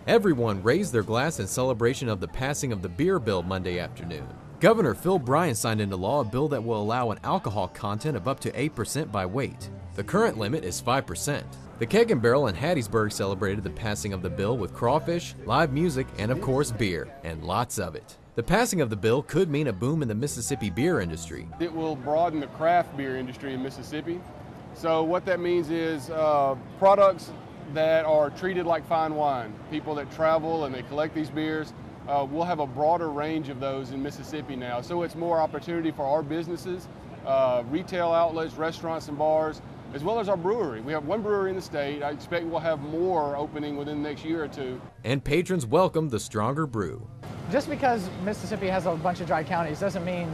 Everyone raised their glass in celebration of the passing of the beer bill Monday afternoon. Governor Phil Bryant signed into law a bill that will allow an alcohol content of up to 8% by weight. The current limit is 5%. The Keg and Barrel in Hattiesburg celebrated the passing of the bill with crawfish, live music, and of course beer, and lots of it. The passing of the bill could mean a boom in the Mississippi beer industry. It will broaden the craft beer industry in Mississippi. So what that means is products that are treated like fine wine. People that travel and they collect these beers, we'll have a broader range of those in Mississippi now. So it's more opportunity for our businesses, retail outlets, restaurants and bars, as well as our brewery. We have one brewery in the state. I expect we'll have more opening within the next year or two. And patrons welcome the stronger brew. Just because Mississippi has a bunch of dry counties doesn't mean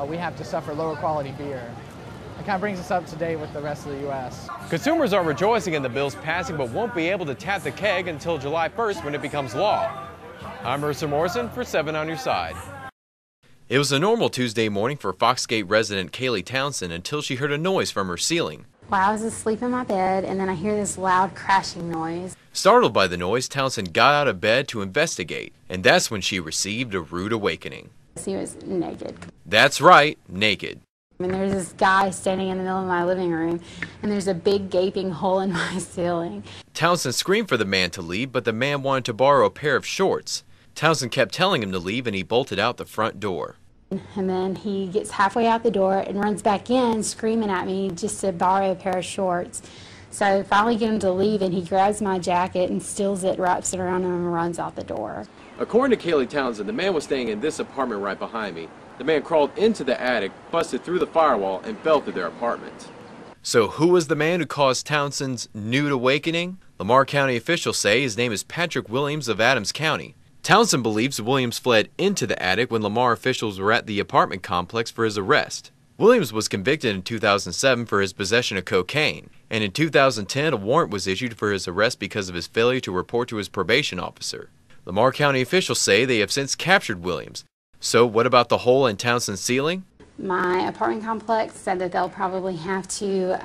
we have to suffer lower quality beer. It kind of brings us up to date with the rest of the U.S. Consumers are rejoicing in the bill's passing, but won't be able to tap the keg until July 1st when it becomes law. I'm Mercer Morrison for 7 on Your Side. It was a normal Tuesday morning for Foxgate resident Kaylee Townsend until she heard a noise from her ceiling. Well, I was asleep in my bed, and then I hear this loud crashing noise. Startled by the noise, Townsend got out of bed to investigate, and that's when she received a rude awakening. He was naked. That's right, naked. And there's this guy standing in the middle of my living room, and there's a big gaping hole in my ceiling. Townsend screamed for the man to leave, but the man wanted to borrow a pair of shorts. Townsend kept telling him to leave, and he bolted out the front door. And then he gets halfway out the door and runs back in, screaming at me just to borrow a pair of shorts. So I finally get him to leave, and he grabs my jacket and steals it, wraps it around him, and runs out the door. According to Kaylee Townsend, the man was staying in this apartment right behind me. The man crawled into the attic, busted through the firewall, and fell through their apartment. So who was the man who caused Townsend's nude awakening? Lamar County officials say his name is Patrick Williams of Adams County. Townsend believes Williams fled into the attic when Lamar officials were at the apartment complex for his arrest. Williams was convicted in 2007 for his possession of cocaine, and in 2010 a warrant was issued for his arrest because of his failure to report to his probation officer. Lamar County officials say they have since captured Williams. So what about the hole in Townsend's ceiling? My apartment complex said that they'll probably have to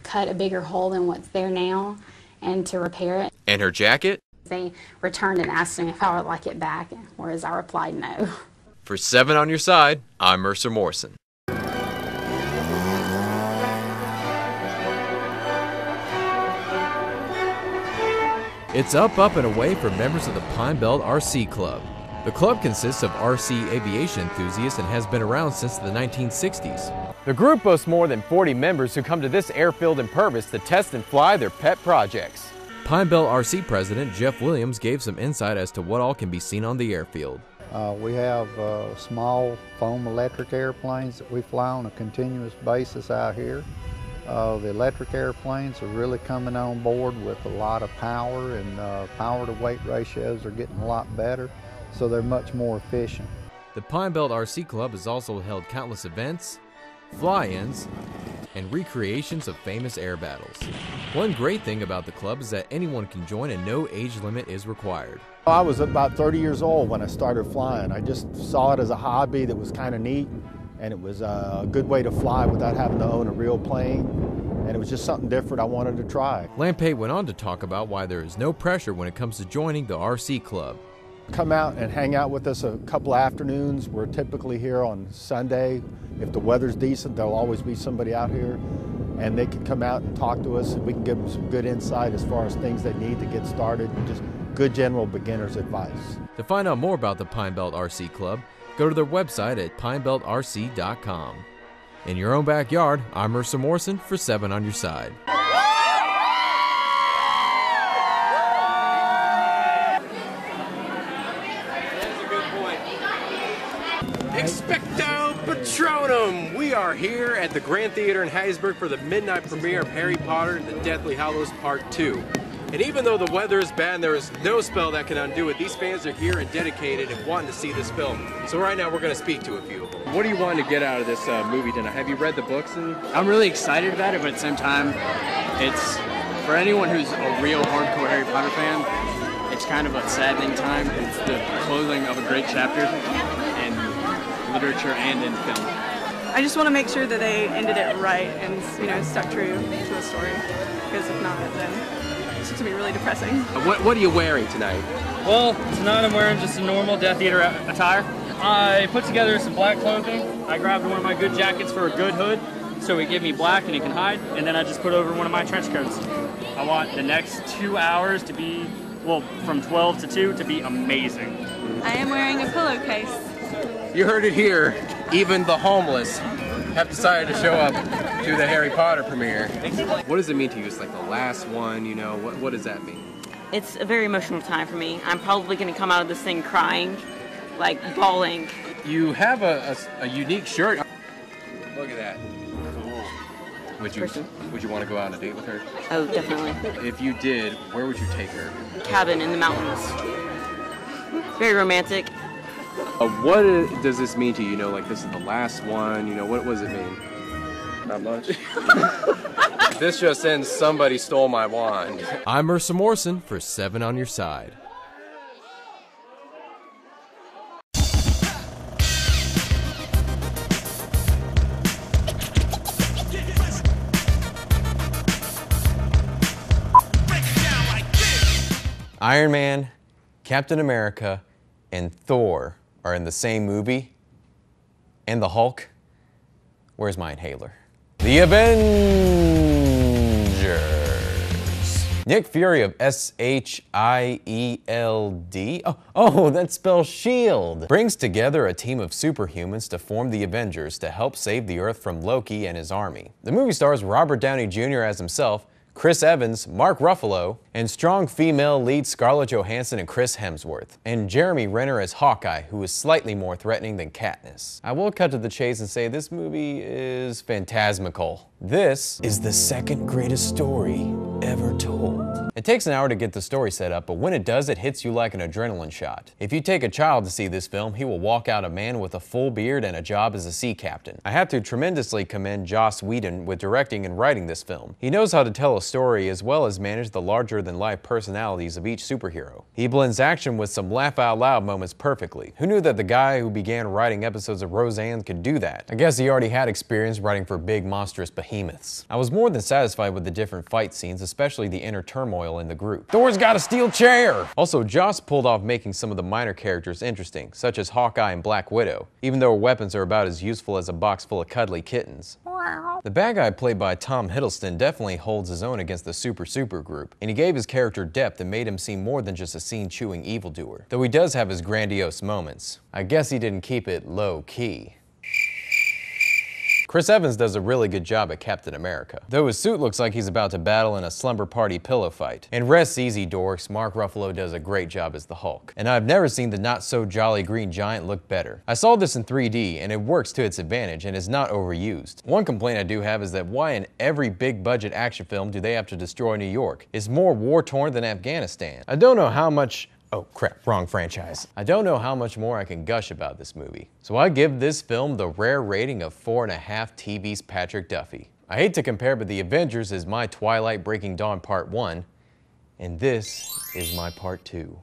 cut a bigger hole than what's there now and to repair it. And her jacket? They returned and asked me if I would like it back, whereas I replied no. For 7 on Your Side, I'm Mercer Morrison. It's up and away for members of the Pine Belt RC Club. The club consists of RC aviation enthusiasts and has been around since the 1960s. The group boasts more than 40 members who come to this airfield in Purvis to test and fly their pet projects. Pine Belt RC President Jeff Williams gave some insight as to what all can be seen on the airfield. We have small foam electric airplanes that we fly on a continuous basis out here. The electric airplanes are really coming on board with a lot of power, and power to weight ratios are getting a lot better, so they're much more efficient. The Pine Belt RC Club has also held countless events, fly-ins, and recreations of famous air battles. One great thing about the club is that anyone can join and no age limit is required. I was about 30 years old when I started flying. I just saw it as a hobby that was kind of neat, and it was a good way to fly without having to own a real plane, and it was just something different I wanted to try. Lampay went on to talk about why there is no pressure when it comes to joining the RC Club. Come out and hang out with us a couple afternoons. We're typically here on Sunday. If the weather's decent, there'll always be somebody out here, and they can come out and talk to us, and we can give them some good insight as far as things they need to get started, and just good general beginner's advice. To find out more about the Pine Belt RC Club, go to their website at pinebeltrc.com. In your own backyard, I'm Mercer Morrison for 7 on Your Side. Expecto Patronum! We are here at the Grand Theater in Hattiesburg for the midnight premiere of Harry Potter and the Deathly Hallows Part 2. And even though the weather is bad and there is no spell that can undo it, these fans are here and dedicated and wanting to see this film. So right now we're going to speak to a few of them. What do you want to get out of this movie tonight? Have you read the books? I'm really excited about it, but at the same time, it's for anyone who's a real hardcore Harry Potter fan, it's kind of a saddening time. It's the closing of a great chapter in literature and in film. I just want to make sure that they ended it right and, stuck true to the story, because if not, then It's just gonna be really depressing. What are you wearing tonight? Well, tonight I'm wearing just a normal Death Eater attire. I put together some black clothing. I grabbed one of my good jackets for a good hood, so it gave me black and it can hide, and then I just put over one of my trench coats. I want the next 2 hours to be, well, from 12 to 2 to be amazing. I am wearing a pillowcase. You heard it here. Even the homeless have decided to show up to the Harry Potter premiere. What does it mean to you? It's like the last one, you know, what does that mean? It's a very emotional time for me. I'm probably going to come out of this thing crying, like bawling. You have a unique shirt. Look at that. Would you want to go out on a date with her? Oh, definitely. If you did, where would you take her? Cabin in the mountains. Very romantic. What does this mean to you? You know, like this is the last one. You know, what does it mean? Not much. This just ends, somebody stole my wand. I'm Mercer Morrison for 7 on Your Side. Iron Man, Captain America, and Thor are in the same movie. And the Hulk. Where's my inhaler? The Avengers. Nick Fury of S-H-I-E-L-D. Oh, that spells shield. Brings together a team of superhumans to form the Avengers to help save the Earth from Loki and his army. The movie stars Robert Downey Jr. as himself, Chris Evans, Mark Ruffalo, and strong female leads Scarlett Johansson and Chris Hemsworth, and Jeremy Renner as Hawkeye, who is slightly more threatening than Katniss. I will cut to the chase and say this movie is phantasmical. This is the second greatest story ever told. It takes an hour to get the story set up, but when it does, it hits you like an adrenaline shot. If you take a child to see this film, he will walk out a man with a full beard and a job as a sea captain. I have to tremendously commend Joss Whedon with directing and writing this film. He knows how to tell a story as well as manage the larger-than-life personalities of each superhero. He blends action with some laugh-out-loud moments perfectly. Who knew that the guy who began writing episodes of Roseanne could do that? I guess he already had experience writing for big, monstrous behemoths. I was more than satisfied with the different fight scenes, especially the inner turmoil in the group. Thor's got a steel chair! Also, Joss pulled off making some of the minor characters interesting, such as Hawkeye and Black Widow, even though her weapons are about as useful as a box full of cuddly kittens. The bad guy played by Tom Hiddleston definitely holds his own against the super group, and he gave his character depth and made him seem more than just a scene-chewing evildoer, though he does have his grandiose moments. I guess he didn't keep it low-key. Chris Evans does a really good job at Captain America, though his suit looks like he's about to battle in a slumber party pillow fight. And rest easy, dorks, Mark Ruffalo does a great job as the Hulk. And I've never seen the not-so-jolly green giant look better. I saw this in 3D, and it works to its advantage and is not overused. One complaint I do have is that why in every big-budget action film do they have to destroy New York? It's more war-torn than Afghanistan. I don't know how much... Oh crap, wrong franchise. I don't know how much more I can gush about this movie. So I give this film the rare rating of 4.5 TV's Patrick Duffy. I hate to compare, but The Avengers is my Twilight Breaking Dawn Part 1, and this is my Part 2.